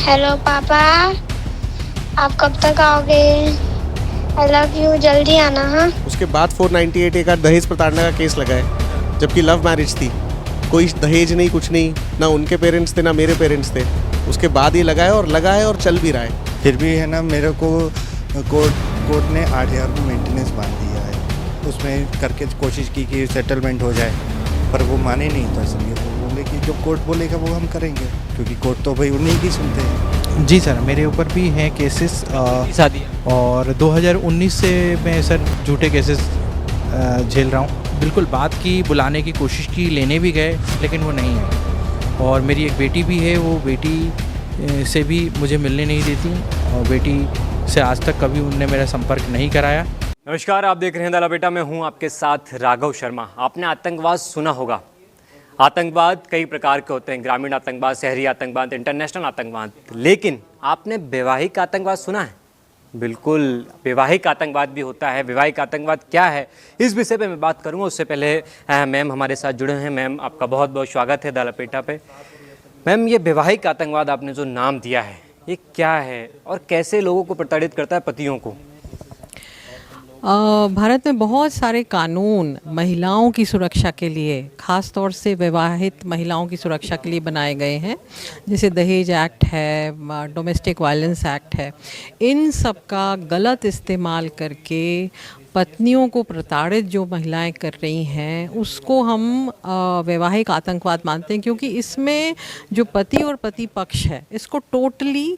Hello पापा, आप कब तक आओगे? आई लव यू, जल्दी आना। हाँ, उसके बाद 498 का दहेज प्रताड़ना का केस लगा है, जबकि लव मैरिज थी। कोई दहेज नहीं, कुछ नहीं, ना उनके पेरेंट्स थे ना मेरे पेरेंट्स थे। उसके बाद ये लगा है और चल भी रहा है। फिर भी है ना, मेरे को कोर्ट ने 8,000 को मेंटेनेंस बांध दिया है। उसमें करके कोशिश की कि सेटलमेंट हो जाए, पर वो माने नहीं। तो इसलिए वो बोले कि जो कोर्ट बोलेगा वो हम करेंगे, क्योंकि कोर्ट तो भाई उन्हीं की सुनते हैं। जी सर, मेरे ऊपर भी हैं केसेस शादी और 2019 से मैं सर झूठे केसेस झेल रहा हूँ। बिल्कुल बात की, बुलाने की कोशिश की, लेने भी गए, लेकिन वो नहीं आई। और मेरी एक बेटी भी है, वो बेटी से भी मुझे मिलने नहीं देती और बेटी से आज तक कभी उनने मेरा संपर्क नहीं कराया। नमस्कार, आप देख रहे हैं दाला बेटा। मैं हूं आपके साथ राघव शर्मा। आपने आतंकवाद सुना होगा। आतंकवाद कई प्रकार के होते हैं, ग्रामीण आतंकवाद, शहरी आतंकवाद, इंटरनेशनल आतंकवाद। लेकिन आपने वैवाहिक आतंकवाद सुना है? बिल्कुल, वैवाहिक आतंकवाद भी होता है। वैवाहिक आतंकवाद क्या है, इस विषय पे मैं बात करूंगा। उससे पहले मैम हमारे साथ जुड़े हैं। मैम, आपका बहुत बहुत स्वागत है दाला पेटा पे। मैम, ये वैवाहिक आतंकवाद आपने जो नाम दिया है, ये क्या है और कैसे लोगों को प्रताड़ित करता है, पतियों को? भारत में बहुत सारे कानून महिलाओं की सुरक्षा के लिए, ख़ास तौर से विवाहित महिलाओं की सुरक्षा के लिए बनाए गए हैं। जैसे दहेज एक्ट है, डोमेस्टिक वायलेंस एक्ट है। इन सब का गलत इस्तेमाल करके पत्नियों को प्रताड़ित जो महिलाएं कर रही हैं, उसको हम वैवाहिक आतंकवाद मानते हैं, क्योंकि इसमें जो पति और पति पक्ष है, इसको टोटली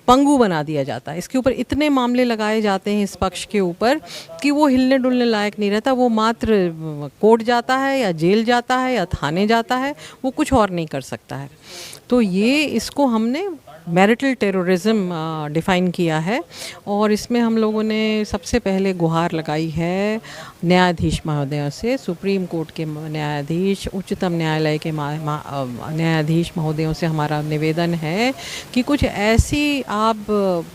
पंगु बना दिया जाता है। इसके ऊपर इतने मामले लगाए जाते हैं इस पक्ष के ऊपर कि वो हिलने डुलने लायक नहीं रहता। वो मात्र कोर्ट जाता है या जेल जाता है या थाने जाता है, वो कुछ और नहीं कर सकता है। तो ये इसको हमने मैरिटल टेररिज्म डिफ़ाइन किया है। और इसमें हम लोगों ने सबसे पहले गुहार लगाई है न्यायाधीश महोदयों से, सुप्रीम कोर्ट के न्यायाधीश, उच्चतम न्यायालय के न्यायाधीश महोदयों से हमारा निवेदन है कि कुछ ऐसी आप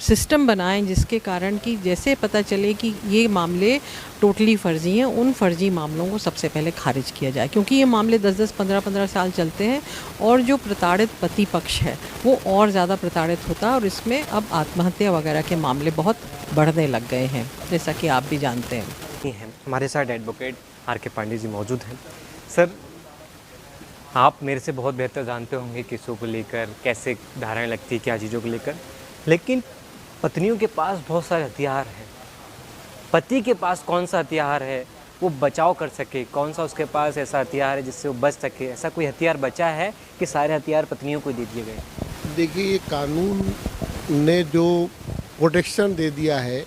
सिस्टम बनाएं जिसके कारण कि जैसे पता चले कि ये मामले टोटली फ़र्ज़ी हैं, उन फ़र्ज़ी मामलों को सबसे पहले खारिज किया जाए, क्योंकि ये मामले 10-10, 15-15 साल चलते हैं और जो प्रताड़ित पति पक्ष है वो और ज़्यादा प्रताड़ित होता है। और इसमें अब आत्महत्या वगैरह के मामले बहुत बढ़ने लग गए हैं, जैसा कि आप भी जानते हैं। हमारे साथ एडवोकेट R.K. पांडे जी मौजूद हैं। सर, आप मेरे से बहुत बेहतर जानते होंगे केसों को लेकर, कैसे धाराएं लगती है, क्या चीज़ों को लेकर। लेकिन पत्नियों के पास बहुत सारे हथियार हैं। पति के पास कौन सा हथियार है वो बचाव कर सके? कौन सा उसके पास ऐसा हथियार है जिससे वो बच सके? ऐसा कोई हथियार बचा है कि सारे हथियार पत्नियों को दे दिए गए? देखिए, ये कानून ने जो प्रोटेक्शन दे दिया है,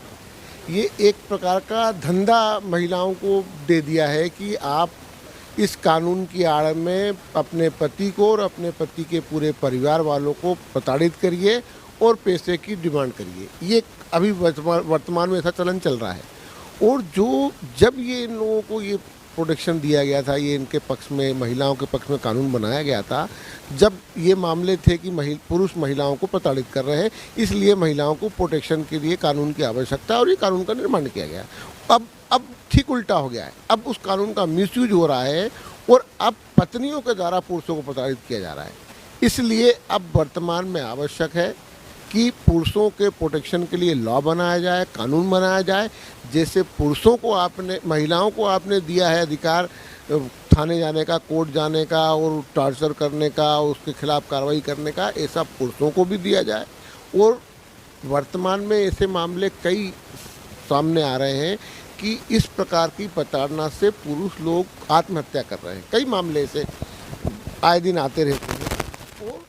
ये एक प्रकार का धंधा महिलाओं को दे दिया है कि आप इस कानून की आड़ में अपने पति को और अपने पति के पूरे परिवार वालों को प्रताड़ित करिए और पैसे की डिमांड करिए। ये अभी वर्तमान में ऐसा चलन चल रहा है। और जब ये इन लोगों को ये प्रोटेक्शन दिया गया था, ये इनके पक्ष में, महिलाओं के पक्ष में कानून बनाया गया था, जब ये मामले थे कि पुरुष महिलाओं को प्रताड़ित कर रहे हैं, इसलिए महिलाओं को प्रोटेक्शन के लिए कानून की आवश्यकता और ये कानून का निर्माण किया गया। अब ठीक उल्टा हो गया है। अब उस कानून का मिसयूज हो रहा है और अब पत्नियों के द्वारा पुरुषों को प्रताड़ित किया जा रहा है। इसलिए अब वर्तमान में आवश्यक है कि पुरुषों के प्रोटेक्शन के लिए लॉ बनाया जाए, कानून बनाया जाए। जैसे पुरुषों को महिलाओं को आपने दिया है अधिकार थाने जाने का, कोर्ट जाने का और टॉर्चर करने का, उसके खिलाफ कार्रवाई करने का, ऐसा पुरुषों को भी दिया जाए। और वर्तमान में ऐसे मामले कई सामने आ रहे हैं कि इस प्रकार की प्रताड़ना से पुरुष लोग आत्महत्या कर रहे हैं। कई मामले ऐसे आए दिन आते रहते हैं और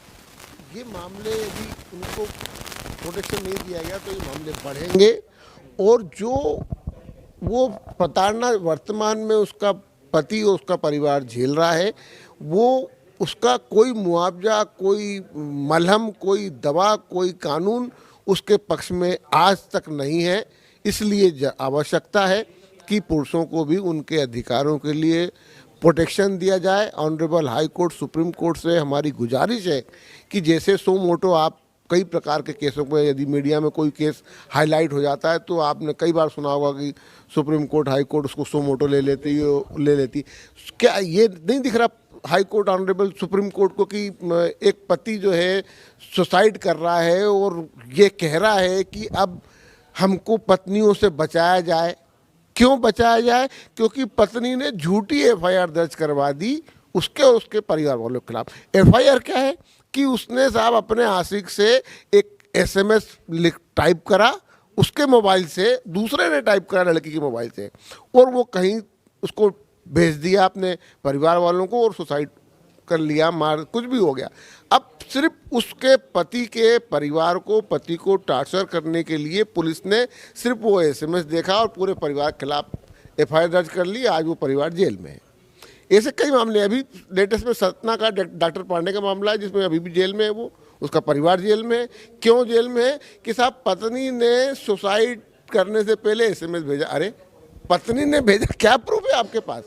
ये मामले यदि उनको प्रोटेक्शन नहीं दिया गया तो ये मामले बढ़ेंगे। और जो वो प्रताड़ना वर्तमान में उसका पति और उसका परिवार झेल रहा है, वो उसका कोई मुआवजा, कोई मलहम, कोई दवा, कोई कानून उसके पक्ष में आज तक नहीं है। इसलिए आवश्यकता है कि पुरुषों को भी उनके अधिकारों के लिए प्रोटेक्शन दिया जाए। Honourable high court, supreme court से हमारी गुजारिश है कि जैसे सो मोटो आप कई प्रकार के केसों को, यदि मीडिया में कोई केस हाईलाइट हो जाता है तो आपने कई बार सुना होगा कि सुप्रीम कोर्ट, हाई कोर्ट उसको सो मोटो ले लेती। क्या ये नहीं दिख रहा high court honourable supreme court को कि एक पति जो है सुसाइड कर रहा है और ये कह रहा है कि अब हमको पत्नियों से बचाया जाए। क्यों बचाया जाए? क्योंकि पत्नी ने झूठी एफआईआर दर्ज करवा दी उसके और उसके परिवार वालों के खिलाफ। एफआईआर क्या है कि उसने साहब अपने आशिक से एक एसएमएस टाइप करा उसके मोबाइल से, दूसरे ने टाइप करा लड़की के मोबाइल से, और वो कहीं उसको भेज दिया अपने परिवार वालों को और सुसाइड कर लिया, मार कुछ भी हो गया। अब सिर्फ उसके पति के परिवार को, पति को टार्चर करने के लिए पुलिस ने सिर्फ वो एसएमएस देखा और पूरे परिवार के खिलाफ एफआईआर दर्ज कर ली। आज वो परिवार जेल में है। ऐसे कई मामले, अभी लेटेस्ट में सतना का डॉक्टर पांडे का मामला है जिसमें अभी भी जेल में है वो, उसका परिवार जेल में है। क्यों जेल में है? कि साहब पत्नी ने सुसाइड करने से पहले एसएमएस भेजा। अरे पत्नी ने भेजा, क्या प्रूफ है आपके पास?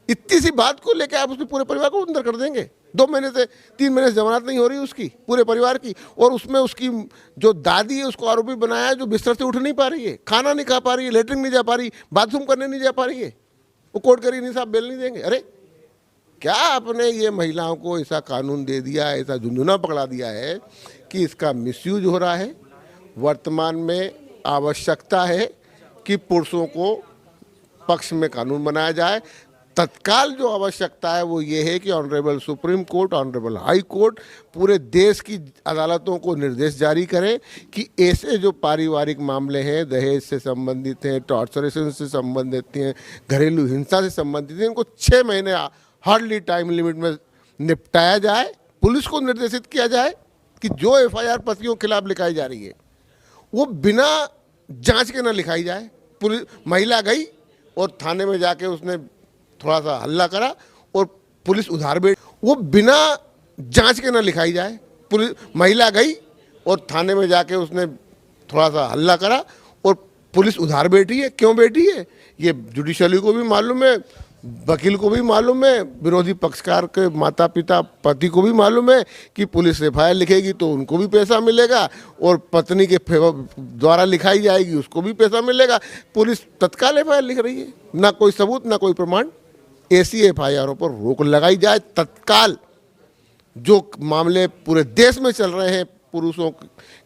इतनी सी बात को लेकर आप उसके पूरे परिवार को अंदर कर देंगे। 2 महीने से 3 महीने से जमानत नहीं हो रही उसकी, पूरे परिवार की, और उसमें उसकी जो दादी है उसको आरोपी बनाया, जो बिस्तर से उठ नहीं पा रही है, खाना नहीं खा पा रही है, लेटरिन नहीं जा पा रही, बाथरूम करने नहीं जा पा रही है, वो कोर्ट करी नहीं साहब बेल नहीं देंगे। अरे क्या आपने ये महिलाओं को ऐसा कानून दे दिया, ऐसा झुंझुना पकड़ा दिया है कि इसका मिसयूज हो रहा है। वर्तमान में आवश्यकता है कि पुरुषों को पक्ष में कानून बनाया जाए। तत्काल जो आवश्यकता है वो ये है कि honourable supreme court, honourable high court पूरे देश की अदालतों को निर्देश जारी करें कि ऐसे जो पारिवारिक मामले हैं, दहेज से संबंधित हैं, टॉर्चरेशन से संबंधित हैं, घरेलू हिंसा से संबंधित हैं, इनको 6 महीने हार्डली टाइम लिमिट में निपटाया जाए। पुलिस को निर्देशित किया जाए कि जो एफआईआर पतियों के खिलाफ लिखाई जा रही है वो बिना जांच के ना लिखाई जाए। पुलिस, महिला गई और थाने में जाके उसने थोड़ा सा हल्ला करा और पुलिस उधार बैठ, वो बिना जांच के ना लिखाई जाए। पुलिस, महिला गई और थाने में जाके उसने थोड़ा सा हल्ला करा और पुलिस उधार बैठी है। क्यों बैठी है ये जुडिशरी को भी मालूम है, वकील को भी मालूम है, विरोधी पक्षकार के माता पिता पति को भी मालूम है कि पुलिस एफआईआर लिखेगी तो उनको भी पैसा मिलेगा और पत्नी के द्वारा लिखाई जाएगी उसको भी पैसा मिलेगा। पुलिस तत्काल एफआईआर लिख रही है, ना कोई सबूत ना कोई प्रमाण। ऐसी एफआईआरों पर रोक लगाई जाए तत्काल। जो मामले पूरे देश में चल रहे हैं पुरुषों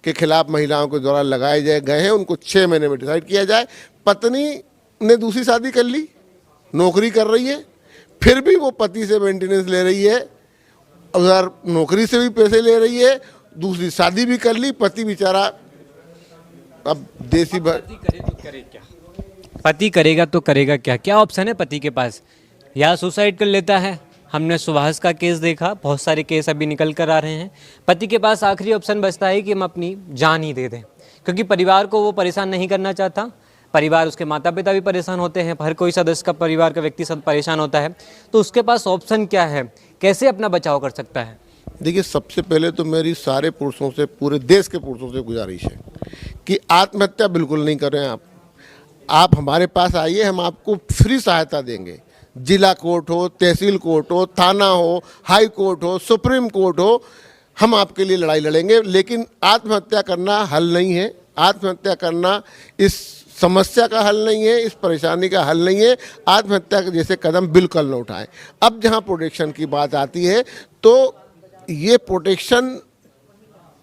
के खिलाफ महिलाओं के द्वारा लगाए गए हैं उनको 6 महीने में डिसाइड किया जाए। पत्नी ने दूसरी शादी कर ली, नौकरी कर रही है, फिर भी वो पति से मेंटेनेंस ले रही है, उधर नौकरी से भी पैसे ले रही है, दूसरी शादी भी कर ली, पति बेचारा अब देसी पति करे तो करे क्या? पति करेगा तो करेगा क्या? क्या ऑप्शन है पति के पास? या सुसाइड कर लेता है। हमने सुभाष का केस देखा, बहुत सारे केस अभी निकल कर आ रहे हैं। पति के पास आखिरी ऑप्शन बचता है कि हम अपनी जान ही दे दें, क्योंकि परिवार को वो परेशान नहीं करना चाहता। परिवार, उसके माता पिता भी परेशान होते हैं, हर कोई सदस्य का परिवार का व्यक्ति सब परेशान होता है, तो उसके पास ऑप्शन क्या है? कैसे अपना बचाव कर सकता है? देखिए, सबसे पहले तो मेरी सारे पुरुषों से, पूरे देश के पुरुषों से गुजारिश है कि आत्महत्या बिल्कुल नहीं करें। आप हमारे पास आइए, हम आपको फ्री सहायता देंगे। जिला कोर्ट हो, तहसील कोर्ट हो, थाना हो, हाई कोर्ट हो, सुप्रीम कोर्ट हो, हम आपके लिए लड़ाई लड़ेंगे। लेकिन आत्महत्या करना हल नहीं है। आत्महत्या करना इस समस्या का हल नहीं है, इस परेशानी का हल नहीं है। आत्महत्या के जैसे कदम बिल्कुल न उठाएं। अब जहां प्रोटेक्शन की बात आती है तो ये प्रोटेक्शन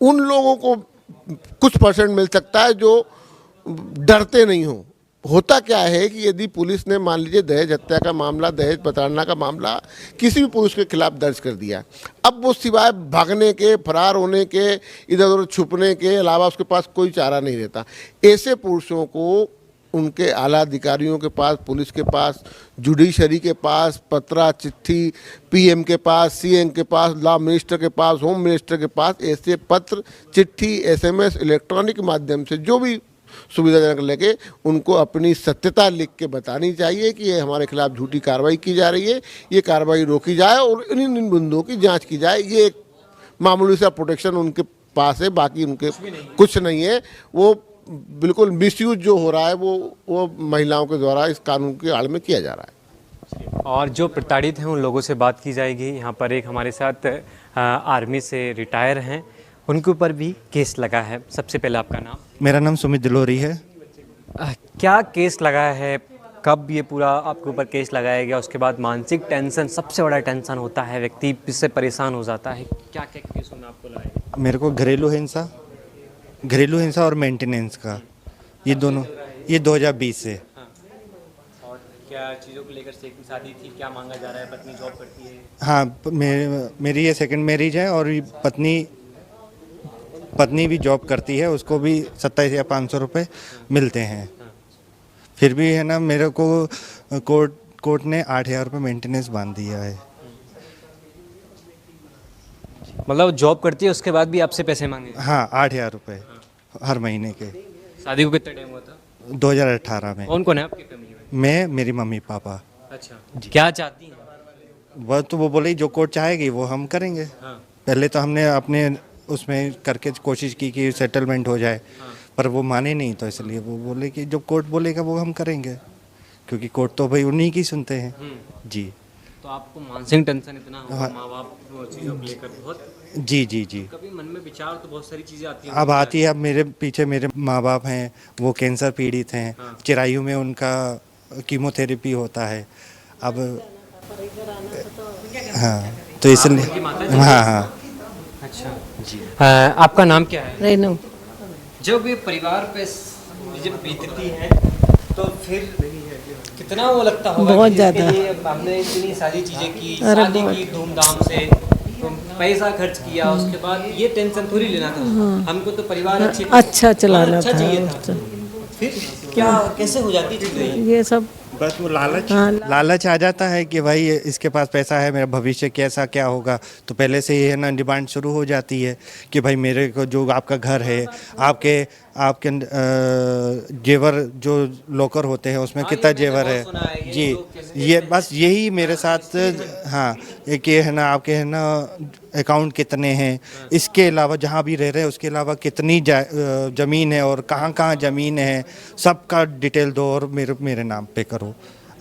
उन लोगों को कुछ परसेंट मिल सकता है जो डरते नहीं हो। होता क्या है कि यदि पुलिस ने मान लीजिए दहेज हत्या का मामला, दहेज प्रताड़ना का मामला किसी भी पुरुष के खिलाफ दर्ज कर दिया, अब वो सिवाय भागने के, फरार होने के, इधर उधर छुपने के अलावा उसके पास कोई चारा नहीं रहता। ऐसे पुरुषों को उनके आला अधिकारियों के पास, पुलिस के पास, जुडिशरी के पास, पत्रा चिट्ठी, पीएम के पास, सीएम के पास, लॉ मिनिस्टर के पास, होम मिनिस्टर के पास, ऐसे पत्र, चिट्ठी, एसएमएस, इलेक्ट्रॉनिक माध्यम से जो भी सुविधाजनक लगे उनको अपनी सत्यता लिख के बतानी चाहिए कि ये हमारे खिलाफ झूठी कार्रवाई की जा रही है, ये कार्रवाई रोकी जाए और इन बिंदुओं की जांच की जाए। ये एक मामूली सा प्रोटेक्शन उनके पास है, बाकी उनके कुछ नहीं है। वो बिल्कुल मिसयूज जो हो रहा है वो महिलाओं के द्वारा इस कानून की आड़ में किया जा रहा है। और जो प्रताड़ित हैं उन लोगों से बात की जाएगी। यहाँ पर एक हमारे साथ आर्मी से रिटायर हैं, उनके ऊपर भी केस लगा है। सबसे पहले आपका नाम? मेरा नाम सुमित दिलोरी है। क्या केस लगा है? कब ये पूरा आपके ऊपर केस लगाया गया, उसके बाद मानसिक टेंशन, सबसे बड़ा टेंशन होता है, व्यक्ति इससे परेशान हो जाता है, क्या क्या केस में आपको लगाया? मेरे को घरेलू हिंसा और मेंटेनेंस का, ये दोनों, ये 2020 से। और क्या चीज़ों को लेकर शादी थी, क्या मांगा जा रहा है? पत्नी जॉब करती है? हाँ, मेरी ये सेकंड मैरिज है और पत्नी भी जॉब करती है, उसको भी 27 या 500 रुपये मिलते हैं। फिर भी है ना, मेरे को कोर्ट ने 8,000 रुपये मेंटेनेंस बांध दिया है। मतलब जॉब करती है, उसके बाद भी आपसे पैसे मांगे? हाँ, 8,000 रुपये हर महीने के। शादी को कितना टाइम हुआ था? 2018 में। कौन कौन है आपकी फैमिली में? मैं, मेरी मम्मी पापा। अच्छा, क्या चाहती हैं? वह तो वो बोले जो कोर्ट चाहेगी वो हम करेंगे। हाँ। पहले तो हमने अपने उसमें करके कोशिश की कि सेटलमेंट हो जाए, पर वो माने नहीं, तो इसलिए वो बोले कि जो कोर्ट बोलेगा वो हम करेंगे, क्योंकि कोर्ट तो भाई उन्हीं की सुनते हैं। जी। तो आपको मानसिक टेंशन इतना हो, हाँ। माँ बाप चीज़ों को लेकर बहुत, जी जी जी। कभी मन में विचार तो बहुत सारी चीज़ें आती हैं। अब आती है, अब मेरे पीछे मेरे माँ बाप हैं, वो कैंसर पीड़ित हैं। हाँ। चिरायु में उनका कीमोथेरेपी होता है। अब हाँ, तो इसलिए हाँ हाँ। अच्छा जी। आपका नाम क्या है? रेनू। जब ये परिवार पे जब बीतती है तो फिर कितना वो लगता होगा बहुत कि इसके ज़्यादा। लिए हमने इतनी सारी चीज़ें की, अरे शादी बहुत। की धूमधाम से, तो पैसा खर्च किया, उसके बाद ये टेंशन थोड़ी लेना था। हमको तो परिवार अच्छा चलाना अच्छा था। चाहिए था। फिर क्या, कैसे हो जाती चीज़ें? ये सब बस वो लालच आ जाता है कि भाई इसके पास पैसा है, मेरा भविष्य कैसा क्या होगा, तो पहले से ही है ना डिमांड शुरू हो जाती है कि भाई मेरे को जो आपका घर है, आपके जेवर जो लॉकर होते हैं उसमें कितना जेवर है जी, ये बस यही मेरे साथ। हाँ, एक ये है ना, आपके है ना अकाउंट कितने हैं, इसके अलावा जहाँ भी रह रहे हैं उसके अलावा कितनी ज़मीन है और कहाँ कहाँ ज़मीन है, सबका डिटेल दो और मेरे नाम पे करो।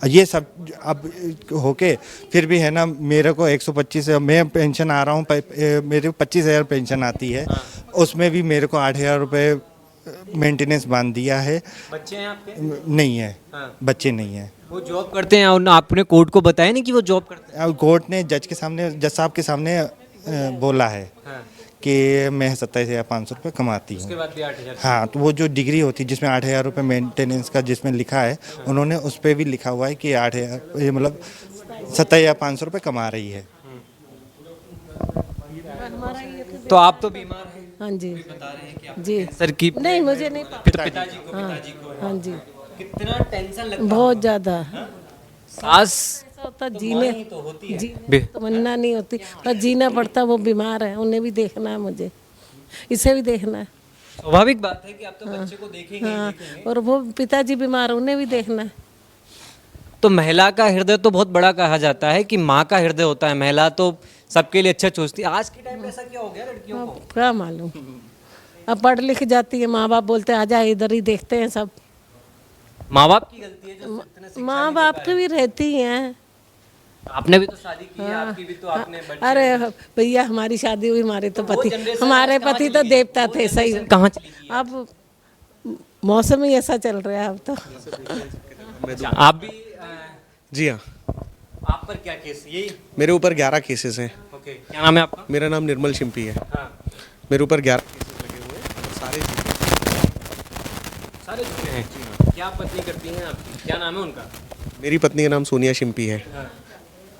ये सब अब होके फिर भी है ना, मेरे को 125, मैं पेंशन आ रहा हूँ, मेरे 25,000 पेंशन आती है, उसमें भी मेरे को 8,000 रुपये मेंटेनेंस बांध दिया है। बच्चे हैं आपके? नहीं है। हाँ। बच्चे नहीं है। वो जॉब करते हैं और आपने कोर्ट को बताया नहीं कि वो जॉब करते हैं? अब कोर्ट ने जज साहब के सामने बोला है हाँ। कि मैं 27,500 रुपये कमाती उसके हूँ। बाद भी 8,000? हाँ, तो वो जो डिग्री होती है जिसमें 8,000 रुपये मेंटेनेंस का जिसमें लिखा है, उन्होंने उस पर भी लिखा हुआ है कि 8,000, ये मतलब 27,500 रुपये कमा रही है। तो आप तो बीमार हैं, हाँ जी बता रहे हैं कि आप जी। कैंसर की, नहीं, मुझे नहीं पता। पिताजी को है। हाँ जी, कितना टेंशन लगता है? बहुत ज़्यादा। सास ऐसा होता जीने तो होती है। जीने तमन्ना नहीं होती, पर जीना पड़ता। वो बीमार है, उन्हें भी देखना है, मुझे इसे भी देखना है। स्वाभाविक बात है कि आप तो बच्चे को देखेंगे ही हाँ, देखेंगे। और वो पिताजी बीमार है, उन्हें भी देखना है। तो महिला का हृदय तो बहुत बड़ा कहा जाता है कि माँ का हृदय होता है, महिला तो सबके लिए अच्छा सोचती है। आज के टाइम में ऐसा क्या हो गया लड़कियों को? अब क्या मालूम, अब पढ़ लिख जाती है, माँ बाप बोलते हैं आजा, इधर ही देखते हैं सब। माँ बाप की गलती है जो इतने शिक्षा माँ नहीं दे बाप पाए। की भी रहती हैं। आपने भी तो शादी की है, आपकी भी तो आपने बच्चे। अरे भैया, हमारी शादी हुई, हमारे तो वो पति, generation हमारे आज कहाँ पति चली तो गई? देवता वो थे। सही generation कहाँ चली गई? अब मौसम ही ऐसा चल रहा है अब तो। अच्छा, आप भी जी हाँ, आप पर क्या केस? यही? मेरे ऊपर 11 केसेस हैं। ओके, क्या नाम है आपका? मेरा नाम निर्मल शिम्पी है। हाँ, मेरे ऊपर 11 केसेस लगे हुए हैं और सारे सारे झूठे हैं। क्या पत्नी करती हैं आपकी, क्या नाम है उनका? मेरी पत्नी का नाम सोनिया शिम्पी है। हाँ,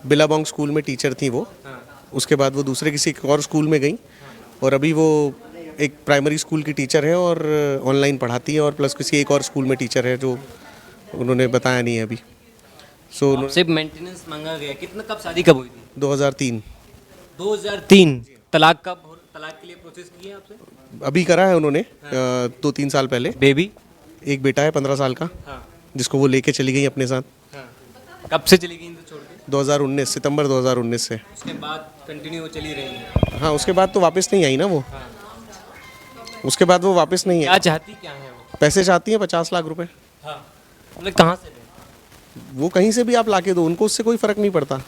बिलाबोंग स्कूल में टीचर थी वो। हाँ, उसके बाद वो दूसरे किसी और स्कूल में गई और अभी वो एक प्राइमरी स्कूल की टीचर है और ऑनलाइन पढ़ाती है और प्लस किसी एक और स्कूल में टीचर है जो उन्होंने बताया नहीं है अभी। सो सिर्फ मेंटेनेंस मांगा गया। कितना, कब शादी कब हुई थी? 2003 2003। तलाक कब, तलाक के लिए प्रोसेस किए आपसे? अभी करा है उन्होंने 2-3 साल पहले। बेबी? एक बेटा है 15 साल का, हाँ, जिसको वो लेके चली गई अपने साथ हाँ। कब से चली गई इनको छोड़ के? 2019 सितंबर 2019 से। उसके बाद कंटिन्यू चली रही है? हाँ, उसके बाद तो वापस नहीं आई ना वो। हाँ। उसके बाद वो वापस नहीं क्या आई। चाहती क्या है वो? पैसे चाहती है 50 लाख रुपए। हाँ, मतलब कहाँ से दें? वो कहीं से भी आप लाके दो, उनको उससे कोई फर्क नहीं पड़ता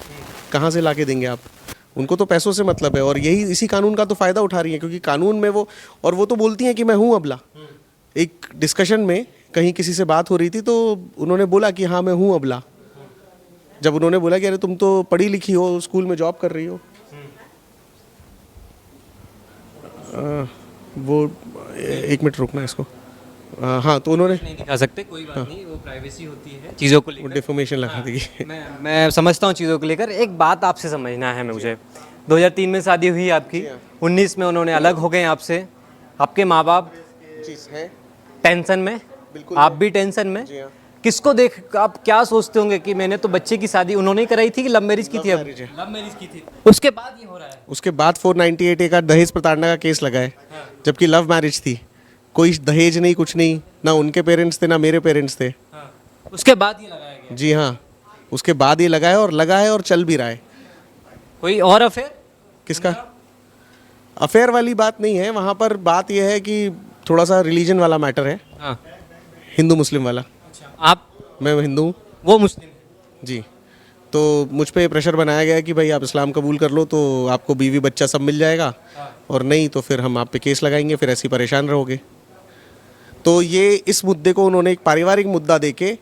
कहाँ से लाके देंगे आप। उनको तो पैसों से मतलब है और यही इसी कानून का तो फ़ायदा उठा रही है, क्योंकि कानून में वो, और वो तो बोलती हैं कि मैं हूँ अबला। एक डिस्कशन में कहीं किसी से बात हो रही थी तो उन्होंने बोला कि हाँ मैं हूँ अबला। जब उन्होंने बोला कि अरे तुम तो पढ़ी लिखी हो, स्कूल में जॉब कर रही हो, वो एक मिनट रुकना इसको। हाँ, तो उन्होंने नहीं दिखा सकते, कोई बात नहीं, वो प्राइवेसी होती है चीज़ों को लेकर। डिफॉर्मेशन लगा दी। मैं समझता हूँ चीज़ों को लेकर। एक बात आपसे समझना है मुझे, 2003 में शादी हुई आपकी, 19 में उन्होंने अलग हो गए आपसे। आपके माँ बाप टेंशन में, आप भी टेंशन में। किसको देख आप क्या सोचते होंगे कि मैंने तो बच्चे की शादी उन्होंने ही कराई थी कि लव मैरिज की थी? अब लव मैरिज की थी, उसके बाद ये हो रहा है। उसके बाद 498 का दहेज प्रताड़ना का केस लगा है, जबकि लव मैरिज थी। कोई दहेज नहीं, कुछ नहीं, ना उनके पेरेंट्स थे ना मेरे पेरेंट्स थे। उसके बाद ये लगाया गया। जी हाँ, उसके बाद ये लगा है और चल भी रहा है। कोई और अफेयर? किसका अफेयर वाली बात नहीं है, वहाँ पर बात यह है कि थोड़ा सा रिलीजन वाला मैटर है, हाँ। हिंदू मुस्लिम वाला। आप? मैं हिंदू हूँ वो मुस्लिम? जी। तो मुझ पे प्रेशर बनाया गया कि भाई आप इस्लाम कबूल कर लो तो आपको बीवी बच्चा सब मिल जाएगा, और नहीं तो फिर हम आप पे केस लगाएंगे, फिर ऐसे ही परेशान रहोगे। तो ये इस मुद्दे को उन्होंने एक पारिवारिक मुद्दा देके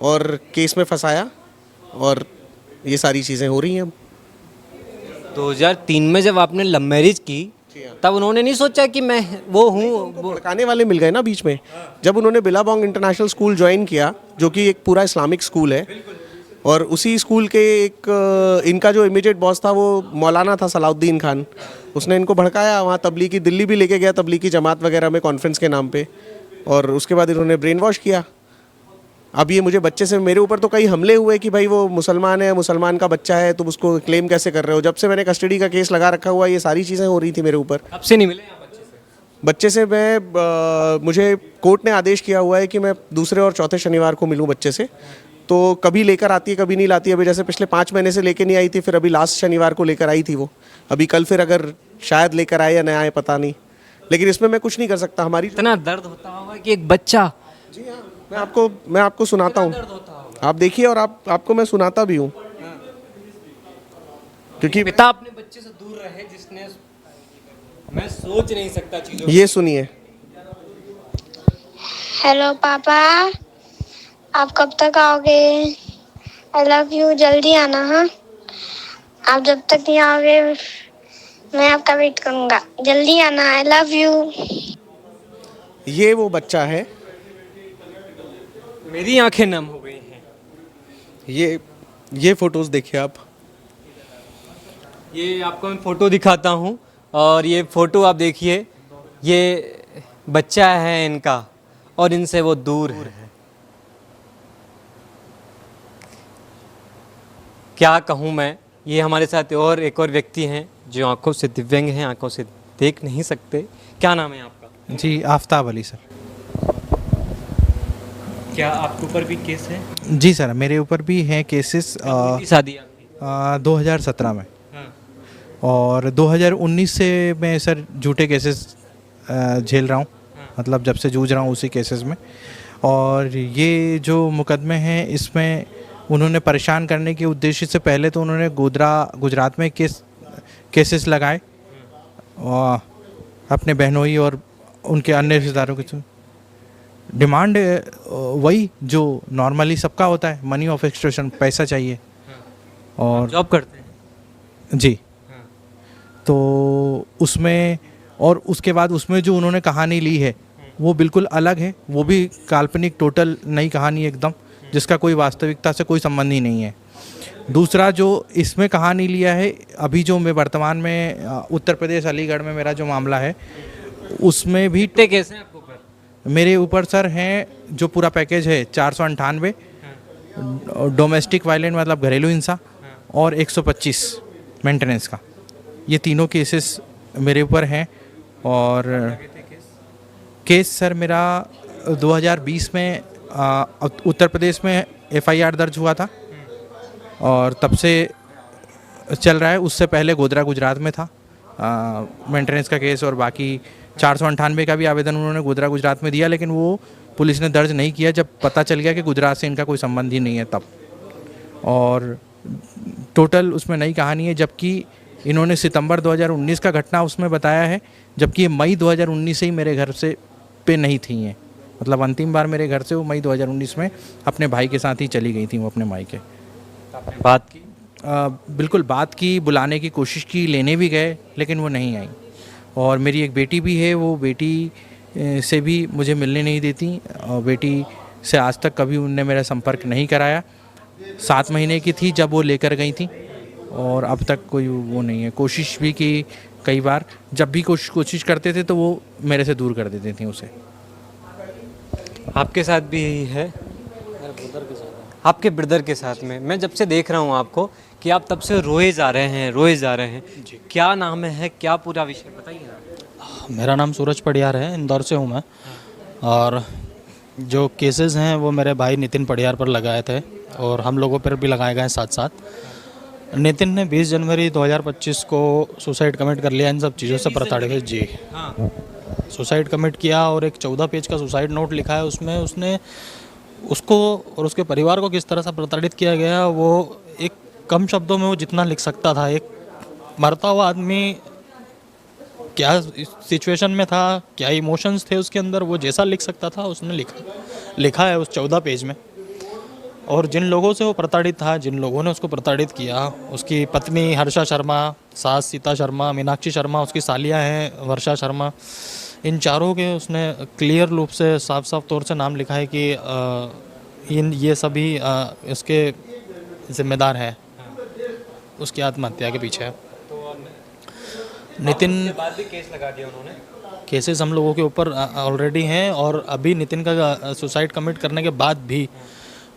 और केस में फंसाया, और ये सारी चीज़ें हो रही हैं अब। 2003 में जब आपने लव मैरिज की तब उन्होंने नहीं सोचा कि मैं वो हूँ? भड़काने वाले मिल गए ना बीच में। जब उन्होंने बिलाबोंग इंटरनेशनल स्कूल ज्वाइन किया, जो कि एक पूरा इस्लामिक स्कूल है, और उसी स्कूल के एक इनका जो इमीडिएट बॉस था वो मौलाना था सलाउद्दीन खान, उसने इनको भड़काया। वहाँ तबलीगी दिल्ली भी लेके गया, तबलीगी जमात वगैरह में कॉन्फ्रेंस के नाम पे, और उसके बाद इन्होंने ब्रेन वॉश किया। अब ये मुझे बच्चे से, मेरे ऊपर तो कई हमले हुए कि भाई वो मुसलमान है, मुसलमान का बच्चा है, तुम उसको क्लेम कैसे कर रहे हो। जब से मैंने कस्टडी का केस लगा रखा हुआ, ये सारी चीज़ें हो रही थी मेरे ऊपर। कब से नहीं मिले आप बच्चे से? बच्चे से मुझे कोर्ट ने आदेश किया हुआ है कि मैं दूसरे और चौथे शनिवार को मिलूं बच्चे से। तो कभी लेकर आती है, कभी नहीं लाती है। अभी जैसे पिछले 5 महीने से लेकर नहीं आई थी, फिर अभी लास्ट शनिवार को लेकर आई थी वो। अभी कल फिर अगर शायद लेकर आए या नहीं आए पता नहीं, लेकिन इसमें मैं कुछ नहीं कर सकता। हमारी इतना दर्द होता होगा कि एक बच्चा। जी हाँ, मैं आपको सुनाता हूँ, आप देखिए, और आपको मैं सुनाता भी हूँ, क्योंकि पिता अपने बच्चे से दूर रहे, जिसने मैं सोच नहीं सकता चीजों। ये सुनिए। हेलो पापा, आप कब तक आओगे? आई लव यू, जल्दी आना। हाँ, आप जब तक नहीं आओगे मैं आपका वेट करूँगा, जल्दी आना। I love you. ये वो बच्चा है, मेरी आंखें नम हो गई हैं। ये फोटोज देखिए आप। ये आपको मैं फ़ोटो दिखाता हूँ, और ये फ़ोटो आप देखिए, ये बच्चा है इनका, और इनसे वो दूर है। क्या कहूँ मैं। ये हमारे साथ और एक और व्यक्ति हैं जो आंखों से दिव्यांग हैं, आंखों से देख नहीं सकते। क्या नाम है आपका? जी, आफ्ताब अली सर। क्या आपके ऊपर भी केस है? जी सर, मेरे ऊपर भी हैं केसेस। शादी आपकी? 2017 में, और 2019 से मैं सर झूठे केसेस झेल रहा हूँ, मतलब जब से जूझ रहा हूँ उसी केसेस में। और ये जो मुकदमे हैं इसमें उन्होंने परेशान करने के उद्देश्य से पहले तो उन्होंने गुजरात में केसेस लगाए, और अपने बहनोई और उनके अन्य रिश्तेदारों की डिमांड वही जो नॉर्मली सबका होता है, मनी ऑफ एक्सटॉर्शन, पैसा चाहिए। और जॉब करते हैं? जी। तो उसमें, और उसके बाद उसमें जो उन्होंने कहानी ली है वो बिल्कुल अलग है, वो भी काल्पनिक, टोटल नई कहानी एकदम, जिसका कोई वास्तविकता से कोई संबंध ही नहीं है। दूसरा जो इसमें कहानी लिया है, अभी जो मैं वर्तमान में उत्तर प्रदेश अलीगढ़ में मेरा जो मामला है उसमें भी केस हैं आपके ऊपर? मेरे ऊपर सर हैं, जो पूरा पैकेज है 498 डोमेस्टिक वायलेंस मतलब घरेलू हिंसा, और 125 मेंटेनेंस का। ये तीनों केसेस मेरे ऊपर हैं। और केस सर मेरा 2020 में उत्तर प्रदेश में FIR दर्ज हुआ था, और तब से चल रहा है। उससे पहले गोधरा गुजरात में था मेंटेनेंस का केस, और बाकी 498 का भी आवेदन उन्होंने गोधरा गुजरात में दिया, लेकिन वो पुलिस ने दर्ज नहीं किया जब पता चल गया कि गुजरात से इनका कोई संबंध ही नहीं है तब। और टोटल उसमें नई कहानी है, जबकि इन्होंने सितंबर 2019 का घटना उसमें बताया है, जबकि ये मई 2019 से ही मेरे घर से पे नहीं थी हैं, मतलब अंतिम बार मेरे घर से वो मई 2019 में अपने भाई के साथ ही चली गई थी वो अपने मायके। आपने बात की? बिल्कुल बात की, बुलाने की कोशिश की, लेने भी गए, लेकिन वो नहीं आई। और मेरी एक बेटी भी है, वो बेटी से भी मुझे मिलने नहीं देती और बेटी से आज तक कभी उनने मेरा संपर्क नहीं कराया। 7 महीने की थी जब वो लेकर गई थी और अब तक कोई वो नहीं है। कोशिश भी की कई बार, जब भी कोशिश करते थे तो वो मेरे से दूर कर देते थे उसे। आपके साथ भी यही है? आपके ब्रदर के साथ में मैं जब से देख रहा हूँ आपको कि आप तब से रोए जा रहे हैं जी। क्या नाम है, क्या पूरा विषय बताइए ना। मेरा नाम सूरज पडियार है, इंदौर से हूँ मैं। और जो केसेस हैं वो मेरे भाई नितिन पडियार पर लगाए थे और हम लोगों पर भी लगाए गए साथ साथ। नितिन ने 20 जनवरी 2025 को सुसाइड कमिट कर लिया इन सब चीज़ों से प्रताड़ित जी। सुसाइड कमिट किया और एक 14 पेज का सुसाइड नोट लिखा है। उसमें उसने उसको और उसके परिवार को किस तरह से प्रताड़ित किया गया, वो एक कम शब्दों में वो जितना लिख सकता था। एक मरता हुआ आदमी क्या सिचुएशन में था, क्या इमोशंस थे उसके अंदर, वो जैसा लिख सकता था उसने लिखा है उस 14 पेज में। और जिन लोगों से वो प्रताड़ित था, जिन लोगों ने उसको प्रताड़ित किया, उसकी पत्नी हर्षा शर्मा, सास सीता शर्मा, मीनाक्षी शर्मा, उसकी सालियाँ हैं वर्षा शर्मा, इन चारों के उसने क्लियर रूप से साफ साफ तौर से नाम लिखा है कि ये सभी इसके जिम्मेदार हैं, उसकी आत्महत्या के पीछे। नितिन बाद भी केस लगा दिया उन्होंने? केसेस हम लोगों के ऊपर ऑलरेडी हैं और अभी नितिन का सुसाइड कमिट करने के बाद भी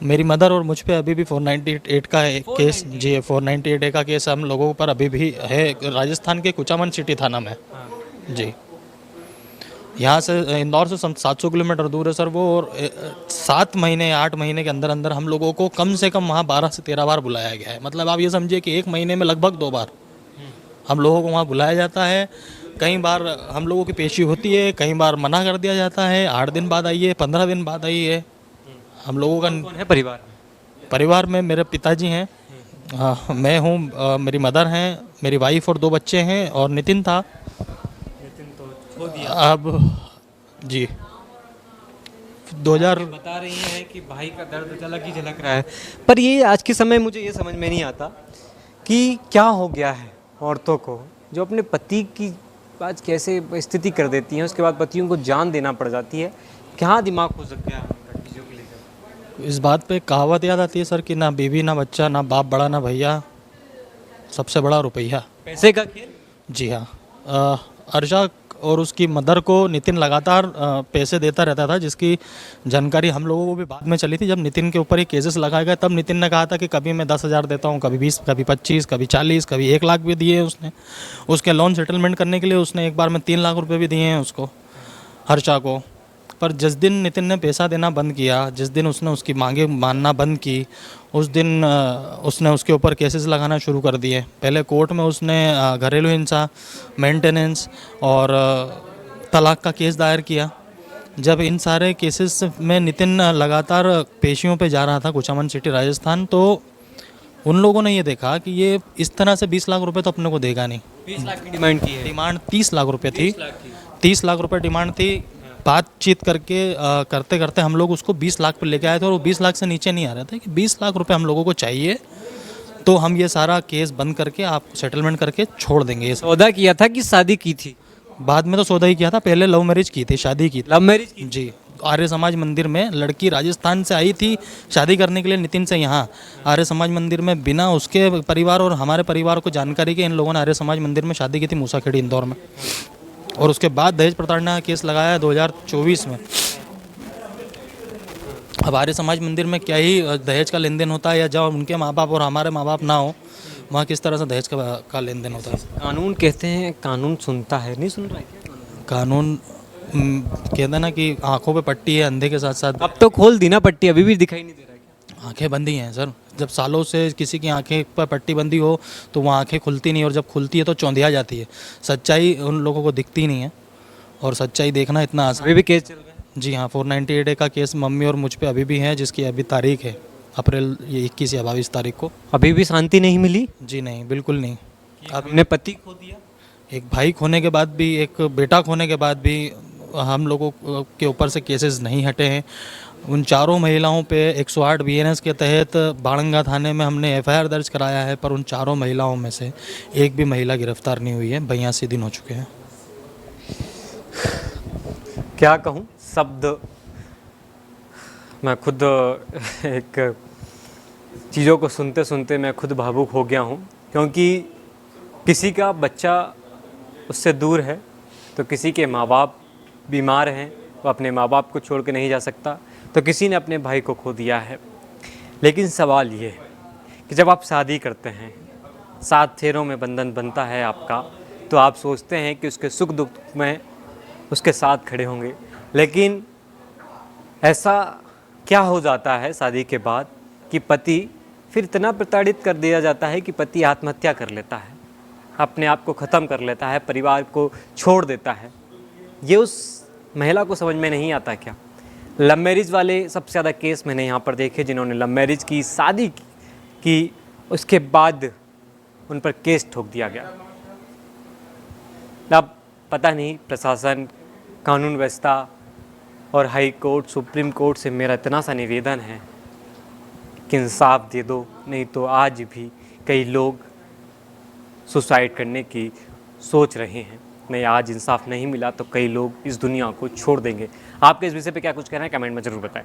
मेरी मदर और मुझ पे अभी भी 498 का केस जी 498 का केस हम लोगों पर अभी भी है, राजस्थान के कुचामन सिटी थाना में जी। यहाँ से इंदौर से 700 किलोमीटर दूर है सर वो। और 7 महीने 8 महीने के अंदर अंदर हम लोगों को कम से कम वहाँ 12 से 13 बार बुलाया गया है। मतलब आप ये समझिए कि 1 महीने में लगभग 2 बार हम लोगों को वहाँ बुलाया जाता है। कई बार हम लोगों की पेशी होती है, कई बार मना कर दिया जाता है, 8 दिन बाद आइए, 15 दिन बाद आइए। हम लोगों का कौन है परिवार में मेरे पिताजी हैं, मैं हूँ, मेरी मदर हैं, मेरी वाइफ और 2 बच्चे हैं और नितिन था। अब जी 2000 बता रही हैं कि भाई का दर्द अलग ही झलक रहा है। पर ये आज के समय मुझे ये समझ में नहीं आता कि क्या हो गया है औरतों को जो अपने पति की आज कैसे स्थिति कर देती हैं, उसके बाद पतियों को जान देना पड़ जाती है। क्या दिमाग हो सक गया चीज़ों को लेकर? इस बात पे कहावत याद आती है सर कि ना बीवी ना बच्चा, ना बाप बड़ा ना भैया, सबसे बड़ा रुपया। पैसे का खेल? जी हाँ। अर्षा और उसकी मदर को नितिन लगातार पैसे देता रहता था, जिसकी जानकारी हम लोगों को भी बाद में चली थी। जब नितिन के ऊपर ये केसेस लगाए गए तब नितिन ने कहा था कि कभी मैं 10,000 देता हूँ, कभी 20, कभी 25, कभी 40, कभी 1 लाख भी दिए उसने। उसके लोन सेटलमेंट करने के लिए उसने एक बार में 3 लाख रुपए भी दिए हैं उसको, हर्षा को। पर जिस दिन नितिन ने पैसा देना बंद किया, जिस दिन उसने उसकी मांगे मानना बंद की, उस दिन उसने उसके ऊपर केसेस लगाना शुरू कर दिए। पहले कोर्ट में उसने घरेलू हिंसा, मेंटेनेंस और तलाक का केस दायर किया। जब इन सारे केसेस में नितिन लगातार पेशियों पे जा रहा था कुचामन सिटी राजस्थान, तो उन लोगों ने ये देखा कि ये इस तरह से 20 लाख रुपए तो अपने को देगा नहीं। 20 लाख की डिमांड की है? डिमांड 30 लाख रुपए थी। 30 लाख रुपए डिमांड थी। बातचीत करके करते करते हम लोग उसको 20 लाख पे लेके आए थे और वो 20 लाख से नीचे नहीं आ रहा था कि 20 लाख रुपए हम लोगों को चाहिए, तो हम ये सारा केस बंद करके आप सेटलमेंट करके छोड़ देंगे। सौदा किया था कि शादी की थी? बाद में तो सौदा ही किया था, पहले लव मैरिज की थी, शादी की। लव मैरिज की? जी, आर्य समाज मंदिर में लड़की राजस्थान से आई थी शादी करने के लिए नितिन से। यहाँ आर्य समाज मंदिर में बिना उसके परिवार और हमारे परिवार को जानकारी के इन लोगों ने आर्य समाज मंदिर में शादी की थी मूसाखेड़ी इंदौर में। और उसके बाद दहेज प्रताड़ना का केस लगाया है 2024 में। अब आर्य समाज मंदिर में क्या ही दहेज का लेन देन होता है, या जब उनके माँ बाप और हमारे माँ बाप ना हो, वहाँ किस तरह से दहेज का लेन देन होता है। कानून कहते हैं, कानून सुनता है, नहीं सुन रहा है क्या कानून? कहते हैं ना कि आंखों पे पट्टी है अंधे के साथ साथ। अब तो खोल दी ना पट्टी, अभी भी दिखाई नहीं दे रहा है क्या? आंखें बंदी हैं सर। जब सालों से किसी की आंखें पर पट्टी बंदी हो तो वो आंखें खुलती नहीं, और जब खुलती है तो चौंधिया जाती है। सच्चाई उन लोगों को दिखती नहीं है, और सच्चाई देखना इतना आसान। अभी भी केस चल रहा है? जी हाँ, 498 का केस मम्मी और मुझ पे अभी भी है, जिसकी अभी तारीख है अप्रैल 21 या 22 तारीख को। अभी भी शांति नहीं मिली? जी नहीं, बिल्कुल नहीं। हमने पति खो दिया, एक भाई खोने के बाद भी, एक बेटा खोने के बाद भी हम लोगों के ऊपर से केसेस नहीं हटे हैं। उन चारों महिलाओं पे 108 बीएनएस के तहत बाड़ंगा थाने में हमने एफआईआर दर्ज कराया है, पर उन चारों महिलाओं में से एक भी महिला गिरफ्तार नहीं हुई है। 82 दिन हो चुके हैं। क्या कहूँ, शब्द मैं खुद एक चीज़ों को सुनते सुनते मैं खुद भावुक हो गया हूँ, क्योंकि किसी का बच्चा उससे दूर है तो किसी के माँ बाप बीमार हैं, वो अपने माँ बाप को छोड़ के नहीं जा सकता, तो किसी ने अपने भाई को खो दिया है। लेकिन सवाल ये है कि जब आप शादी करते हैं, 7 फेरों में बंधन बनता है आपका, तो आप सोचते हैं कि उसके सुख दुख में उसके साथ खड़े होंगे। लेकिन ऐसा क्या हो जाता है शादी के बाद कि पति फिर इतना प्रताड़ित कर दिया जाता है कि पति आत्महत्या कर लेता है, अपने आप को ख़त्म कर लेता है, परिवार को छोड़ देता है। ये उस महिला को समझ में नहीं आता क्या? लव मैरिज वाले सबसे ज़्यादा केस मैंने यहाँ पर देखे, जिन्होंने लव मैरिज की, शादी की, उसके बाद उन पर केस ठोक दिया गया। अब पता नहीं, प्रशासन, कानून व्यवस्था और हाई कोर्ट, सुप्रीम कोर्ट से मेरा इतना सा निवेदन है कि इंसाफ दे दो, नहीं तो आज भी कई लोग सुसाइड करने की सोच रहे हैं। नहीं, आज इंसाफ नहीं मिला तो कई लोग इस दुनिया को छोड़ देंगे। आपके इस विषय पे क्या कुछ कहना है, कमेंट में ज़रूर बताएं।